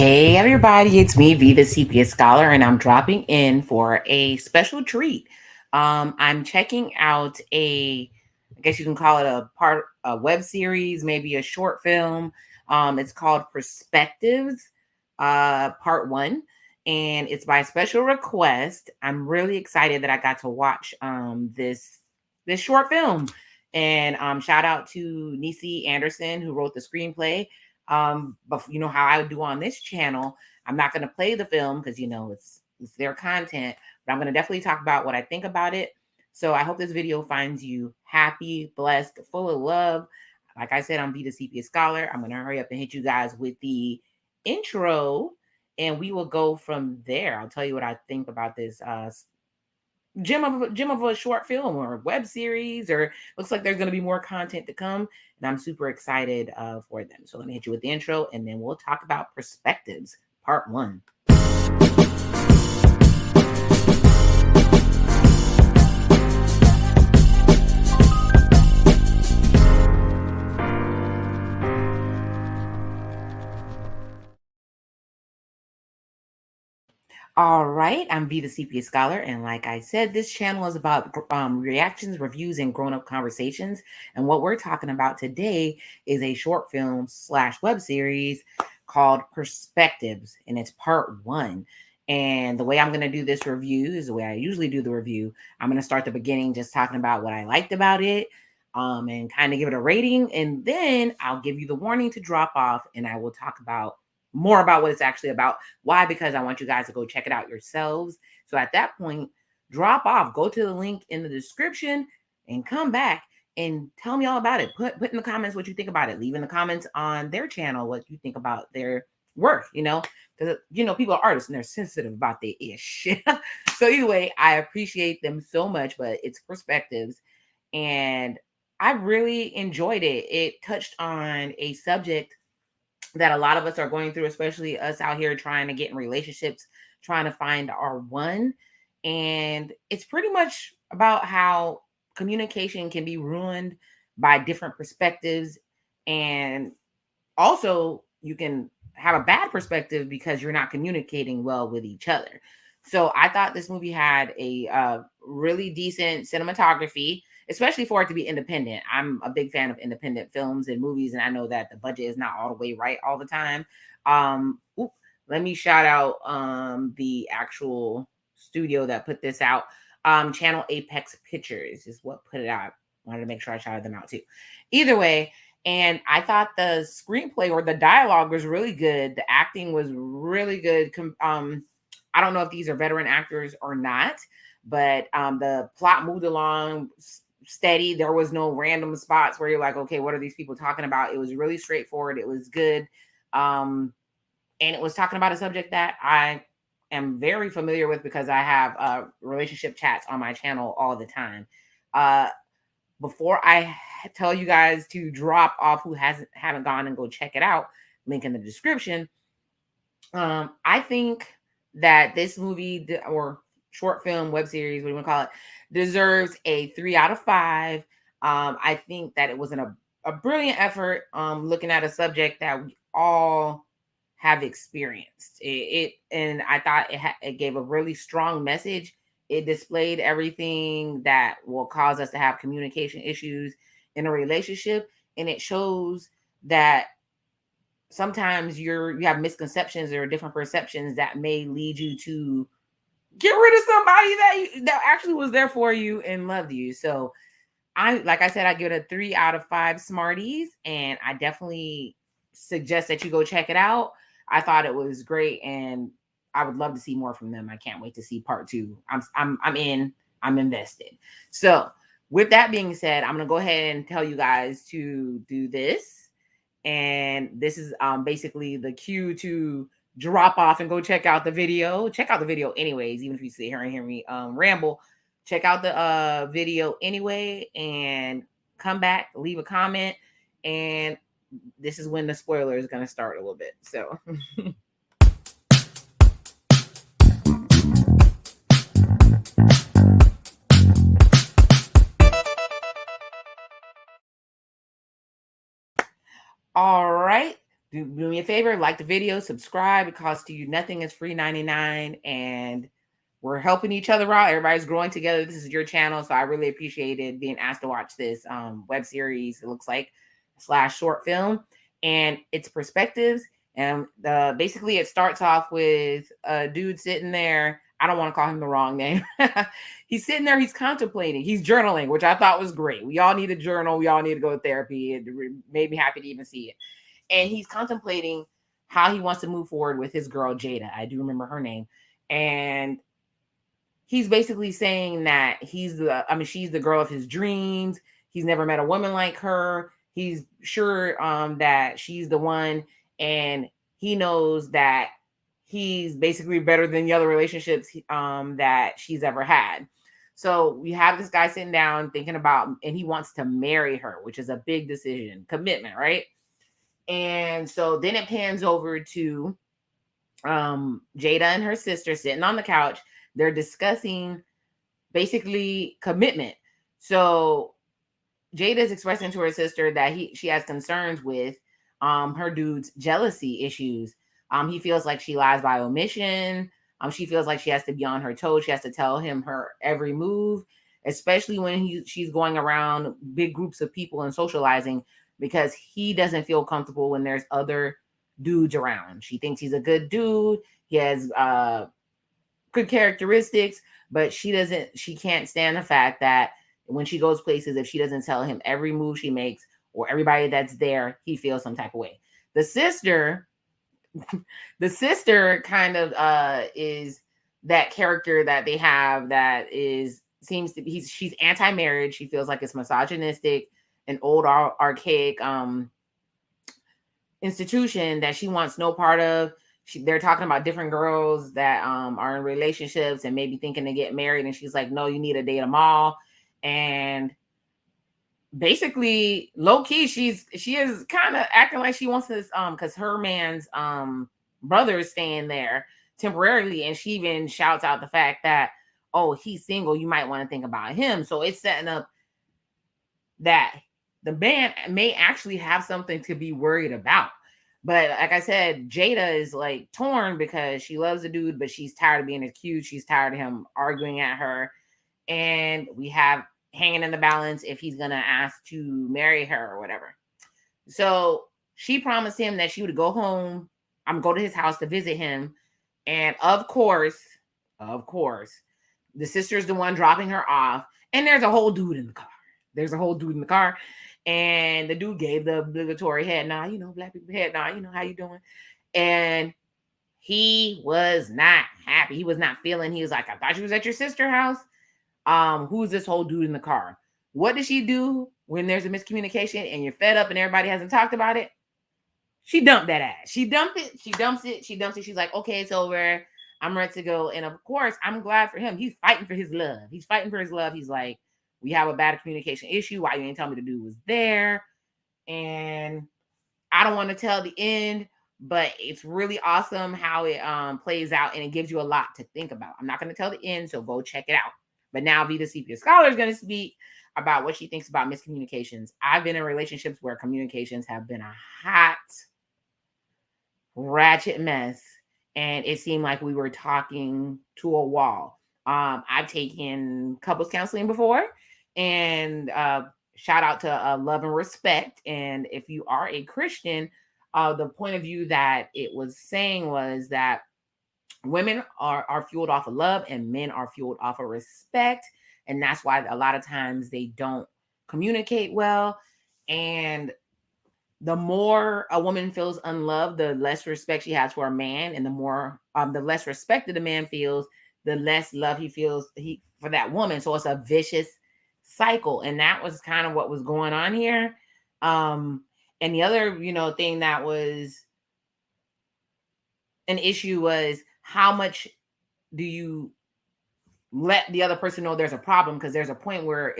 Hey everybody, it's me, V, the CPS Scholar, and I'm dropping in for a special treat. I'm checking out I guess you can call it a web series, maybe a short film. It's called Perspectives, Part One, and it's by special request. I'm really excited that I got to watch this short film, and shout out to Nisi Anderson who wrote the screenplay. But you know how I would do on this channel, I'm not going to play the film because it's their content, but I'm going to definitely talk about what I think about it. So I hope this video finds you happy, blessed, full of love. Like I said, I'm Vita Sepia Scholar. I'm going to hurry up and hit you guys with the intro, and we will go from there. I'll tell you what I think about this gem of a short film or web series, or looks like there's going to be more content to come, and I'm super excited for them. So let me hit you with the intro, and then we'll talk about Perspectives Part 1. All right, I'm V the CPA Scholar, and like I said, this channel is about reactions, reviews, and grown-up conversations. And what we're talking about today is a short film slash web series called Perspectives, and it's part 1. And the way I'm going to do this review is the way I usually do the review. I'm going to start the beginning just talking about what I liked about it, and kind of give it a rating, and then I'll give you the warning to drop off, and I will talk about more about what it's actually about. Why? Because I want you guys to go check it out yourselves. So at that point, drop off, go to the link in the description, and come back and tell me all about it. Put in the comments what you think about it. Leave in the comments on their channel what you think about their work, because people are artists and they're sensitive about their ish. So anyway, I appreciate them so much, but it's Perspectives, and I really enjoyed it. It touched on a subject that a lot of us are going through, especially us out here trying to get in relationships, trying to find our one. And it's pretty much about how communication can be ruined by different perspectives. And also, you can have a bad perspective because you're not communicating well with each other. So I thought this movie had a really decent cinematography, especially for it to be independent. I'm a big fan of independent films and movies, and I know that the budget is not all the way right all the time. Let me shout out the actual studio that put this out. Channel Apex Pictures is what put it out. Wanted to make sure I shouted them out too. Either way, and I thought the screenplay or the dialogue was really good. The acting was really good. I don't know if these are veteran actors or not, but the plot moved along steady. There was no random spots where you're like, okay, what are these people talking about? It was really straightforward. It was good. And it was talking about a subject that I am very familiar with because I have relationship chats on my channel all the time. Before I tell you guys to drop off who haven't gone and go check it out, link in the description. I think that this movie or short film, web series, what do you want to call it, deserves a 3 out of 5. I think that it was a brilliant effort looking at a subject that we all have experienced. And I thought it gave a really strong message. It displayed everything that will cause us to have communication issues in a relationship, and it shows that sometimes you have misconceptions or different perceptions that may lead you to get rid of somebody that actually was there for you and loved you. So like I said, I give it a 3 out of 5 Smarties, and I definitely suggest that you go check it out. I thought it was great, and I would love to see more from them. I can't wait to see part 2. I'm invested. So with that being said, I'm gonna go ahead and tell you guys to do this. And this is basically the cue to drop off and go check out the video. Check out the video anyways, even if you sit here and hear me ramble. Check out the video anyway, and come back, leave a comment, and this is when the spoiler is going to start a little bit. So all right, do me a favor, like the video, subscribe. It costs you nothing. It's free 99, and we're helping each other out. Everybody's growing together. This is your channel, so I really appreciated being asked to watch this web series. It looks like / short film, and its perspectives. And basically, it starts off with a dude sitting there. I don't want to call him the wrong name. He's sitting there. He's contemplating. He's journaling, which I thought was great. We all need a journal. We all need to go to therapy. It made me happy to even see it. And he's contemplating how he wants to move forward with his girl Jada. I do remember her name. And he's basically saying that she's the girl of his dreams. He's never met a woman like her. He's sure that she's the one, and he knows that he's basically better than the other relationships that she's ever had. So we have this guy sitting down thinking about, and he wants to marry her, which is a big decision, commitment, right? And so then it pans over to Jada and her sister sitting on the couch. They're discussing basically commitment. So Jada is expressing to her sister that she has concerns with her dude's jealousy issues. He feels like she lies by omission. She feels like she has to be on her toes. She has to tell him her every move, especially when she's going around big groups of people and socializing, because he doesn't feel comfortable when there's other dudes around. She thinks he's a good dude. He has good characteristics, but she can't stand the fact that when she goes places, if she doesn't tell him every move she makes or everybody that's there, he feels some type of way. The sister kind of is that character that they have that she's anti-marriage. She feels like it's misogynistic, an old archaic institution that she wants no part of. They're talking about different girls that are in relationships and maybe thinking to get married, and she's like, no, you need to date them all. And basically, low key, she is kind of acting like she wants this because her man's brother is staying there temporarily, and she even shouts out the fact that, oh, he's single, you might want to think about him. So it's setting up that the man may actually have something to be worried about. But like I said, Jada is like torn because she loves the dude, but she's tired of being accused. She's tired of him arguing at her. And we have hanging in the balance if he's going to ask to marry her or whatever. So she promised him that she would go home. Go to his house to visit him. And of course, the sister's the one dropping her off. And there's a whole dude in the car. And the dude gave the obligatory head nod, black people head nod, how you doing? And he was not happy. He was not feeling. He was like, I thought you was at your sister's house. Who's this whole dude in the car? What does she do when there's a miscommunication and you're fed up and everybody hasn't talked about it? She dumped that ass. She dumps it. She's like, okay, it's over. I'm ready to go. And of course, I'm glad for him. He's fighting for his love. He's like, we have a bad communication issue. Why you ain't tell me the dude was there? And I don't want to tell the end, but it's really awesome how it plays out, and it gives you a lot to think about. I'm not going to tell the end, so go check it out. But now Vita Sepia Scholar is going to speak about what she thinks about miscommunications. I've been in relationships where communications have been a hot, ratchet mess, and it seemed like we were talking to a wall. I've taken couples counseling before, and shout out to Love and Respect. And if you are a Christian, the point of view that it was saying was that women are fueled off of love and men are fueled off of respect. And that's why a lot of times they don't communicate well. And the more a woman feels unloved, the less respect she has for a man. And the more, the less respect that the man feels, the less love he feels for that woman. So it's a vicious cycle. And that was kind of what was going on here. And the other, thing that was an issue was how much do you let the other person know there's a problem? Because there's a point where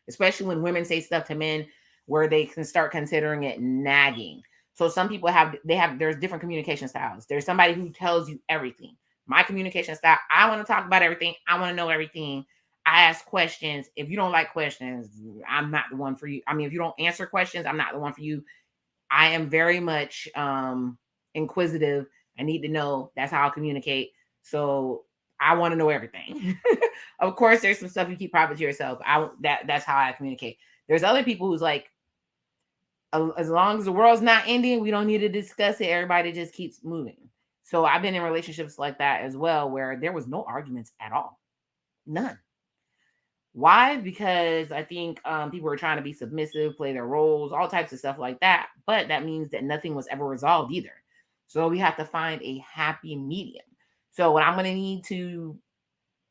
especially when women say stuff to men, where they can start considering it nagging. So some people there's different communication styles. There's somebody who tells you everything. My communication style, I want to talk about everything. I want to know everything. I ask questions. If you don't like questions, I'm not the one for you. I mean, if you don't answer questions, I'm not the one for you. I am very much inquisitive. I need to know. That's how I communicate. So I want to know everything. Of course, there's some stuff you keep private to yourself. That's how I communicate. There's other people who's like, as long as the world's not ending, we don't need to discuss it. Everybody just keeps moving. So I've been in relationships like that as well, where there was no arguments at all. None. Why? Because I think people were trying to be submissive, play their roles, all types of stuff like that. But that means that nothing was ever resolved either. So we have to find a happy medium. So what I'm going to need to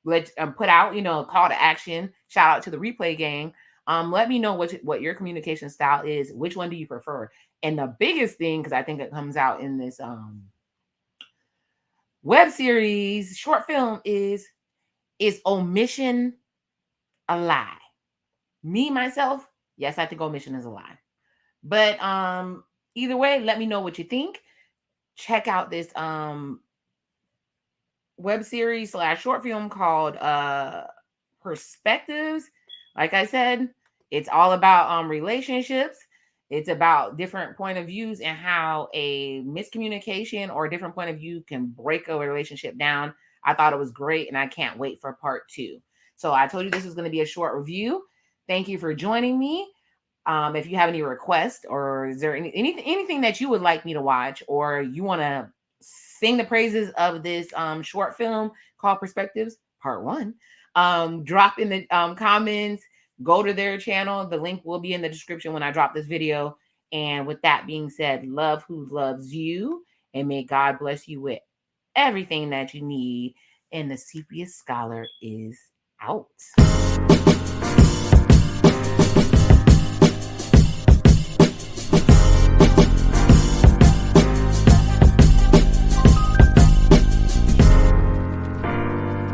put out, call to action. Shout out to the replay gang. Let me know what your communication style is. Which one do you prefer? And the biggest thing, because I think it comes out in this web series, short film, is omission a lie? Me, myself, yes, I think omission is a lie. But either way, let me know what you think. Check out this web series / short film called Perspectives. Like I said, it's all about relationships. It's about different point of views and how a miscommunication or a different point of view can break a relationship down. I thought it was great, and I can't wait for part 2. So I told you this was going to be a short review. Thank you for joining me. If you have any requests, or is there anything that you would like me to watch, or you want to sing the praises of this short film called Perspectives Part 1, drop in the comments. Go to their channel. The link will be in the description when I drop this video. And with that being said, love who loves you, and may God bless you with everything that you need. And the CPS Scholar is out.